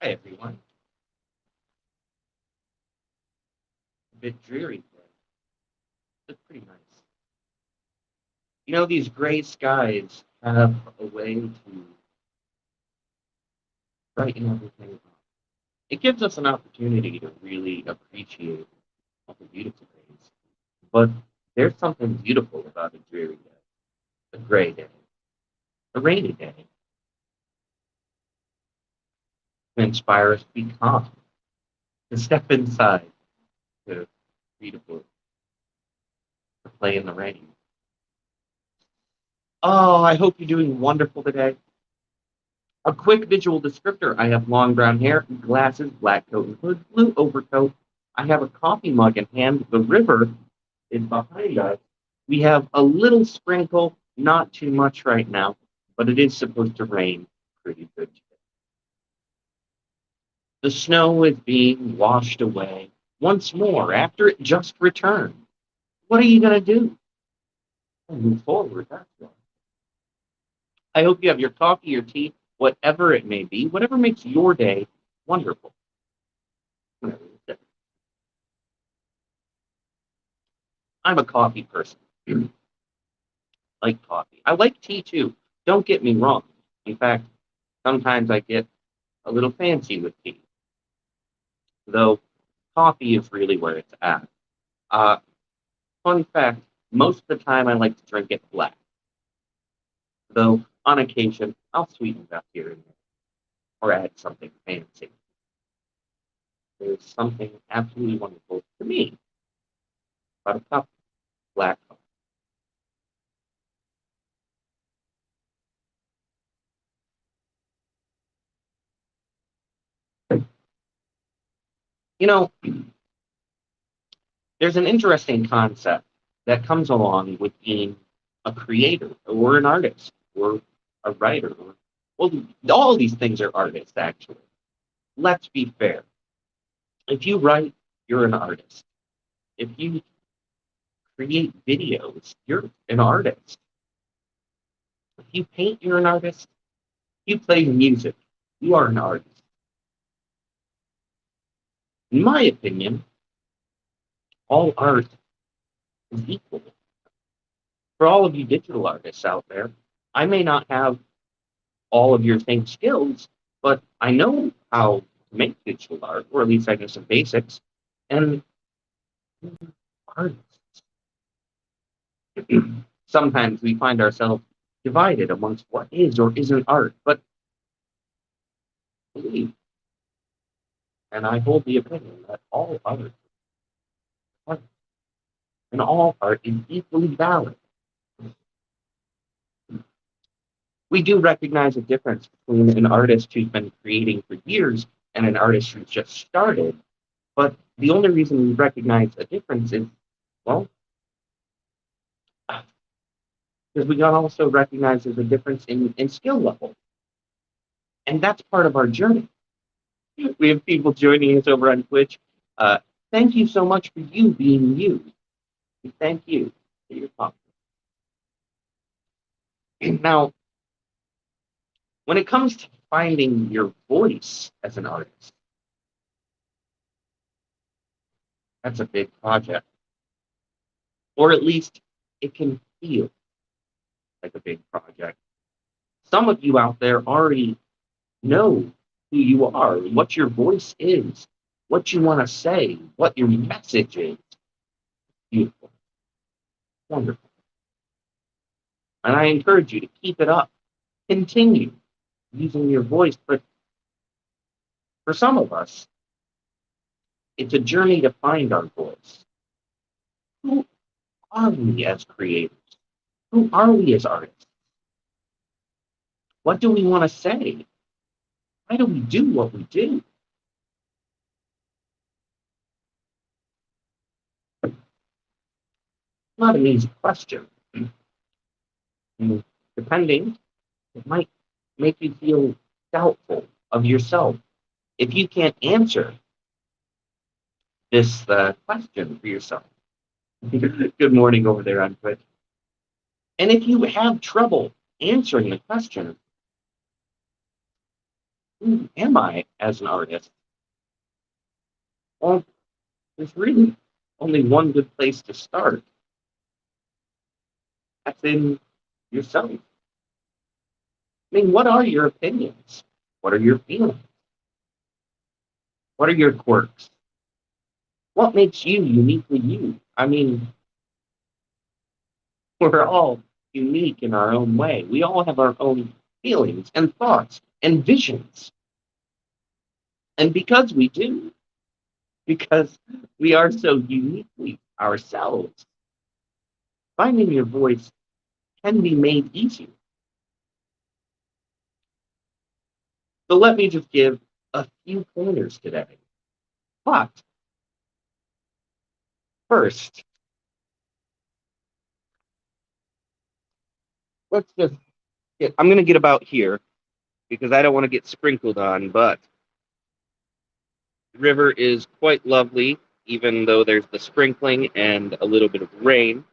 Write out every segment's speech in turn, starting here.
Hi, everyone. A bit dreary today. It's pretty nice. You know, these gray skies have a way to brighten everything up. It gives us an opportunity to really appreciate all the beautiful days. But there's something beautiful about a dreary day, a gray day, a rainy day, to inspire us to be calm, to step inside, to read a book, to play in the rain. Oh, I hope you're doing wonderful today. A quick visual descriptor. I have long brown hair, glasses, black coat and hood, blue overcoat. I have a coffee mug in hand. The river is behind us. We have a little sprinkle, not too much right now, but it is supposed to rain pretty good today. The snow is being washed away once more after it just returned. What are you going to do? Move forward, that's what. I hope you have your coffee, your tea, whatever it may be, whatever makes your day wonderful. I'm a coffee person. Like coffee. I like tea too. Don't get me wrong. In fact, sometimes I get a little fancy with tea, though coffee is really where it's at. Uh, Fun fact, most of the time I like to drink it black, though on occasion I'll sweeten it up here and there or add something fancy. There's something absolutely wonderful to me about a cup of black coffee. You know, there's an interesting concept that comes along with being a creator or an artist or a writer. Well, all these things are artists, actually. Let's be fair. If you write, you're an artist. If you create videos, you're an artist. If you paint, you're an artist. If you play music, you are an artist. In my opinion, all art is equal. For all of you digital artists out there, I may not have all of your same skills, but I know how to make digital art, or at least I know some basics. And artists, sometimes we find ourselves divided amongst what is or isn't art. But I believe, and I hold the opinion that all art is art, and all art is equally valid. We do recognize a difference between an artist who's been creating for years and an artist who's just started. But the only reason we recognize a difference is, well, because we can also recognize there's a difference in skill level. And that's part of our journey. We have people joining us over on Twitch. Uh, Thank you so much for you being you. Thank you for your talk. Now, when it comes to finding your voice as an artist, that's a big project. Or at least it can feel like a big project. Some of you out there already know who you are, what your voice is, what you want to say, what your message is. Beautiful. Wonderful. And I encourage you to keep it up. Continue using your voice. But for some of us, it's a journey to find our voice. Who are we as creators? Who are we as artists? What do we want to say? Why do we do what we do? Not an easy question. Depending, it might make you feel doubtful of yourself. If you can't answer this question for yourself, good morning over there on Twitch. And if you have trouble answering the question, who am I as an artist? Well, there's really only one good place to start. That's in yourself. I mean, what are your opinions? What are your feelings? What are your quirks? What makes you uniquely you? I mean, we're all unique in our own way. We all have our own feelings and thoughts and visions. And because we do, because we are so uniquely ourselves, finding your voice can be made easier. So let me just give a few pointers today. But first, let's just I'm going to get about here because I don't want to get sprinkled on, but the river is quite lovely, even though there's the sprinkling and a little bit of rain.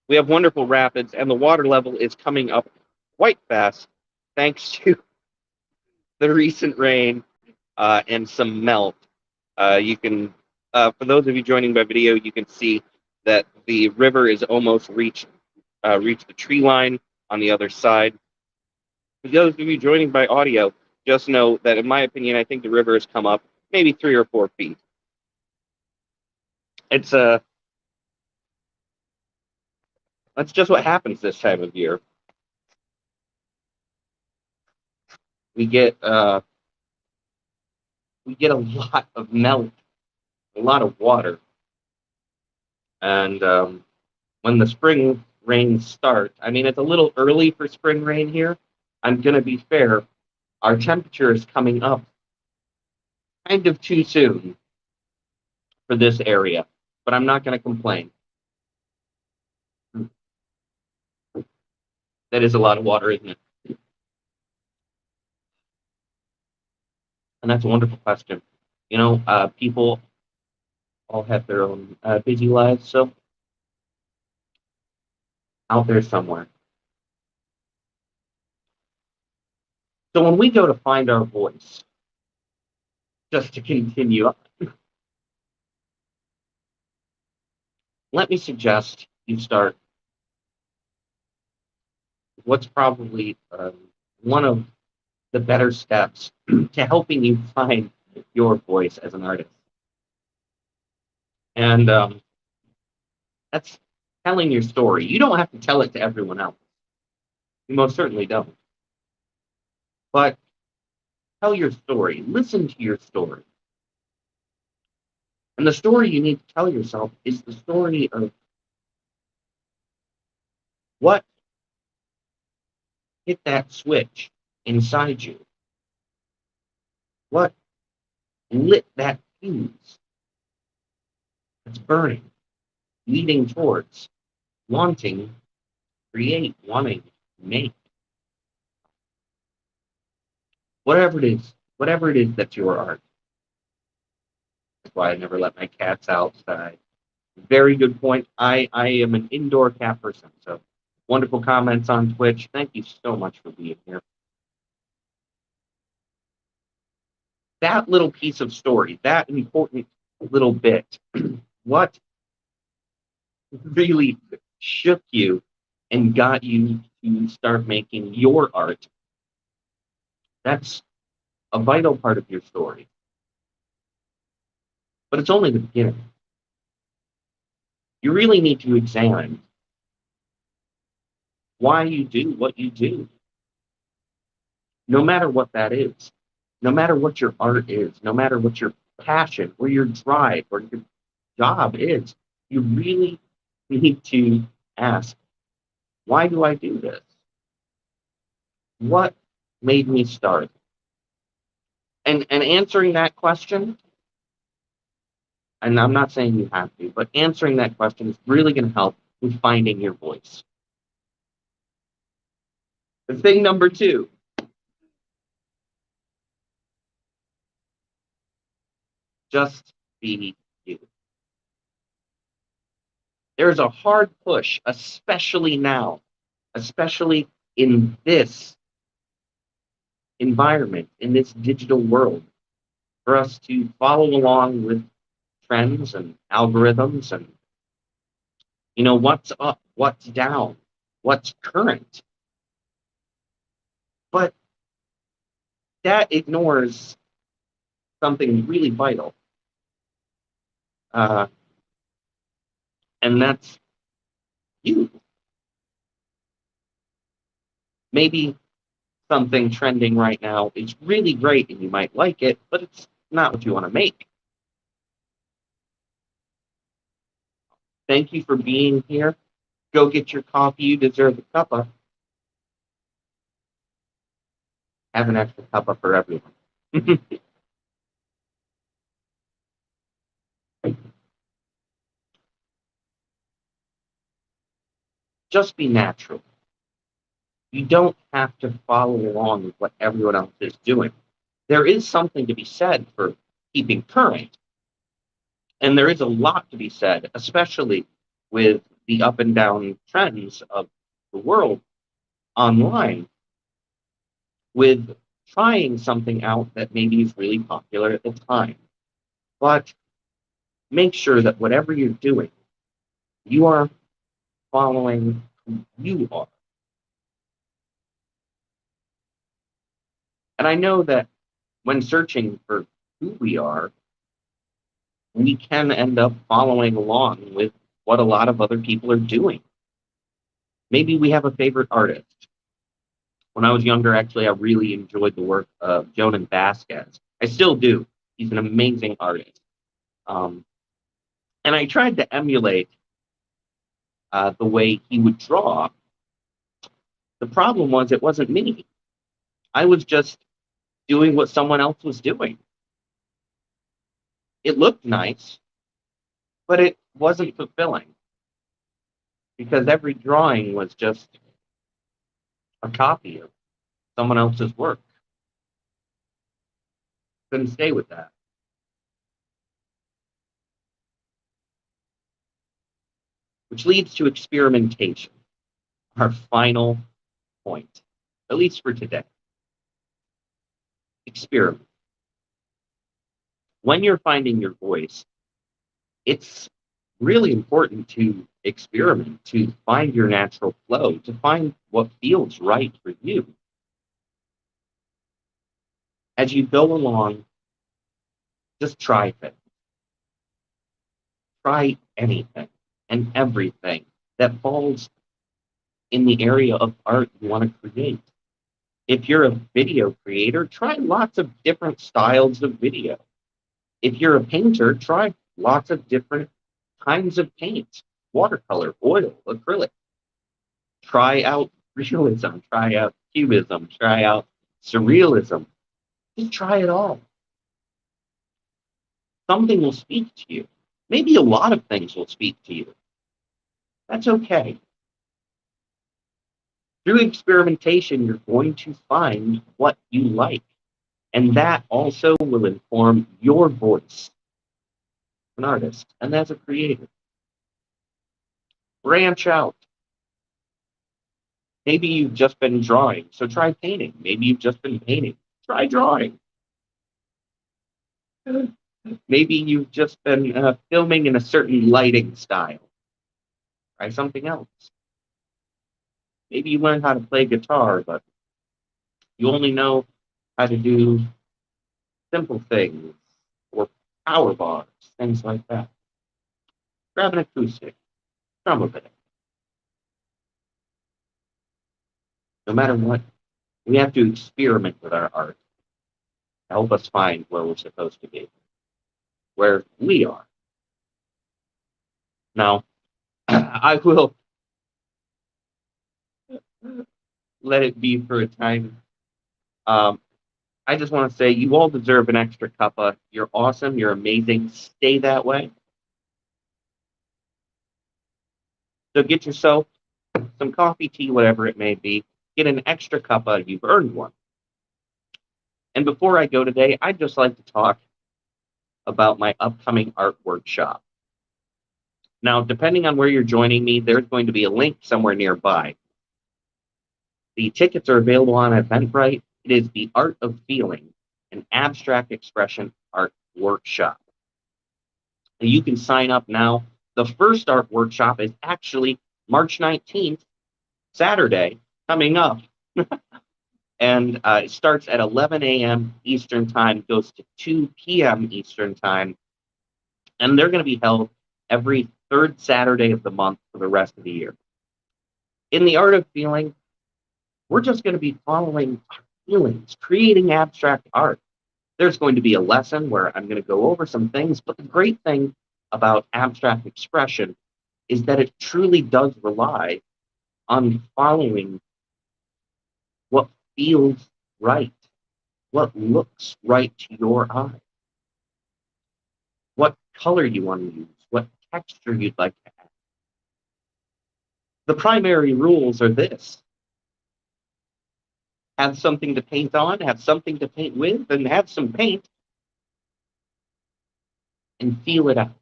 We have wonderful rapids, and the water level is coming up quite fast thanks to the recent rain and some melt. You can, for those of you joining by video, you can see that the river is almost reached the tree line on the other side. For those of you joining by audio, just know that, in my opinion, I think the river has come up maybe 3 or 4 feet. It's that's just what happens this time of year. We get uh, we get a lot of melt, a lot of water, and when the spring rains start, I mean it's a little early for spring rain here. I'm gonna be fair. Our temperature is coming up kind of too soon for this area, but I'm not gonna complain. That is a lot of water, isn't it? And that's a wonderful question. You know, people all have their own busy lives, so out there somewhere. So when we go to find our voice, just to continue, let me suggest you start what's probably one of the better steps to helping you find your voice as an artist. And that's telling your story. You don't have to tell it to everyone else. You most certainly don't. But tell your story. Listen to your story. And the story you need to tell yourself is the story of what hit that switch inside you. What lit that fuse that's burning, leading towards wanting, create, wanting, make. Whatever it is that's your art. That's why I never let my cats outside. Very good point. I am an indoor cat person, so wonderful comments on Twitch. Thank you so much for being here. That little piece of story, that important little bit, what really shook you and got you to start making your art, that's a vital part of your story. But it's only the beginning. You really need to examine why you do what you do, no matter what that is, no matter what your art is, no matter what your passion or your drive or your job is. You really need to ask, why do I do this? What made me start? And answering that question, and I'm not saying you have to, but answering that question is really going to help with finding your voice. The thing number 2, just be you. There's a hard push, especially now, especially in this environment, in this digital world, for us to follow along with trends and algorithms and, what's up, what's down, what's current. But that ignores something really vital. Uh, and that's you. Maybe something trending right now is really great and you might like it, but it's not what you want to make. Thank you for being here. Go get your coffee. You deserve a cuppa. Have an extra cuppa for everyone. Just be natural. You don't have to follow along with what everyone else is doing. There is something to be said for keeping current, and there is a lot to be said, especially with the up and down trends of the world online, with trying something out that maybe is really popular at the time. But make sure that whatever you're doing, you are following who you are. And I know that when searching for who we are, we can end up following along with what a lot of other people are doing. Maybe we have a favorite artist. When I was younger, actually, I really enjoyed the work of Jonan Vasquez. I still do. He's an amazing artist. Um, and I tried to emulate the way he would draw. The problem was it wasn't me. I was just doing what someone else was doing. It looked nice, but it wasn't fulfilling because every drawing was just a copy of someone else's work. Couldn't stay with that. Which leads to experimentation, our final point, at least for today. Experiment. When you're finding your voice, it's really important to experiment, to find your natural flow, to find what feels right for you. As you go along, just try things. Try anything and everything that falls in the area of art you want to create. If you're a video creator, try lots of different styles of video. If you're a painter, try lots of different kinds of paint, watercolor, oil, acrylic. Try out realism, try out cubism, try out surrealism. Just try it all. Something will speak to you. Maybe a lot of things will speak to you. That's okay. Through experimentation, you're going to find what you like. And that also will inform your voice as an artist and as a creator. Branch out. Maybe you've just been drawing, so try painting. Maybe you've just been painting. Try drawing. Maybe you've just been filming in a certain lighting style. Try something else. Maybe you learned how to play guitar, but you only know how to do simple things or power bars, things like that. Grab an acoustic, drum a bit. No matter what, we have to experiment with our art to help us find where we're supposed to be, where we are. Now, I will let it be for a time. I just want to say you all deserve an extra cuppa. You're awesome. You're amazing. Stay that way. So get yourself some coffee, tea, whatever it may be. Get an extra cuppa. You've earned one. And before I go today, I'd just like to talk about my upcoming art workshop. Now, depending on where you're joining me, there's going to be a link somewhere nearby. The tickets are available on Eventbrite. It is the Art of Feeling, an abstract expression art workshop. And you can sign up now. The first art workshop is actually March 19th, Saturday, coming up. And it starts at 11 a.m. Eastern Time, goes to 2 p.m. Eastern Time. And they're going to be held every third Saturday of the month for the rest of the year. In the Art of Feeling, we're just going to be following our feelings, creating abstract art. There's going to be a lesson where I'm going to go over some things, but the great thing about abstract expression is that it truly does rely on following what feels right, what looks right to your eye, what color you want to use, what texture you'd like to add. The primary rules are this: have something to paint on, have something to paint with, and have some paint, and feel it out.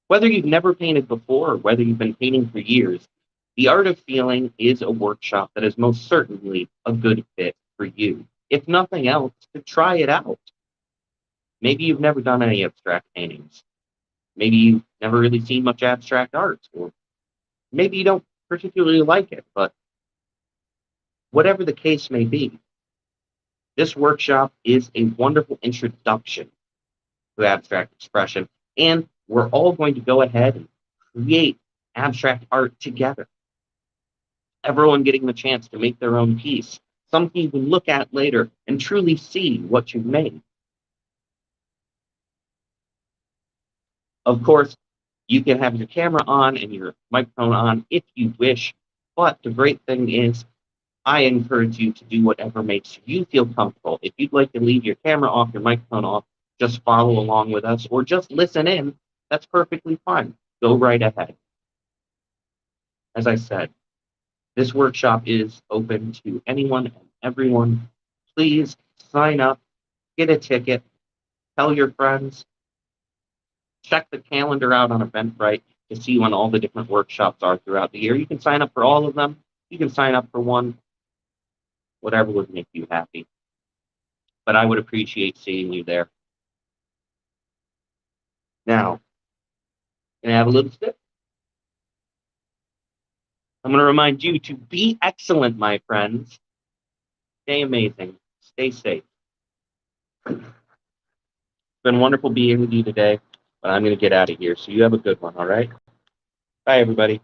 Whether you've never painted before or whether you've been painting for years, the Art of Feeling is a workshop that is most certainly a good fit for you. If nothing else, to try it out. Maybe you've never done any abstract paintings. Maybe you've never really seen much abstract art, or maybe you don't particularly like it, but whatever the case may be, this workshop is a wonderful introduction to abstract expression, and we're all going to go ahead and create abstract art together. Everyone getting the chance to make their own piece, something you can look at later and truly see what you've made. Of course, you can have your camera on and your microphone on if you wish, but the great thing is I encourage you to do whatever makes you feel comfortable. If you'd like to leave your camera off, your microphone off, just follow along with us, or just listen in, that's perfectly fine. Go right ahead. As I said, this workshop is open to anyone and everyone. Please sign up, get a ticket, tell your friends, check the calendar out on Eventbrite to see when all the different workshops are throughout the year. You can sign up for all of them. You can sign up for one, whatever would make you happy. But I would appreciate seeing you there. Now, can I have a little sip? I'm going to remind you to be excellent, my friends. Stay amazing. Stay safe. It's been wonderful being with you today, but I'm going to get out of here. So you have a good one, all right? Bye, everybody.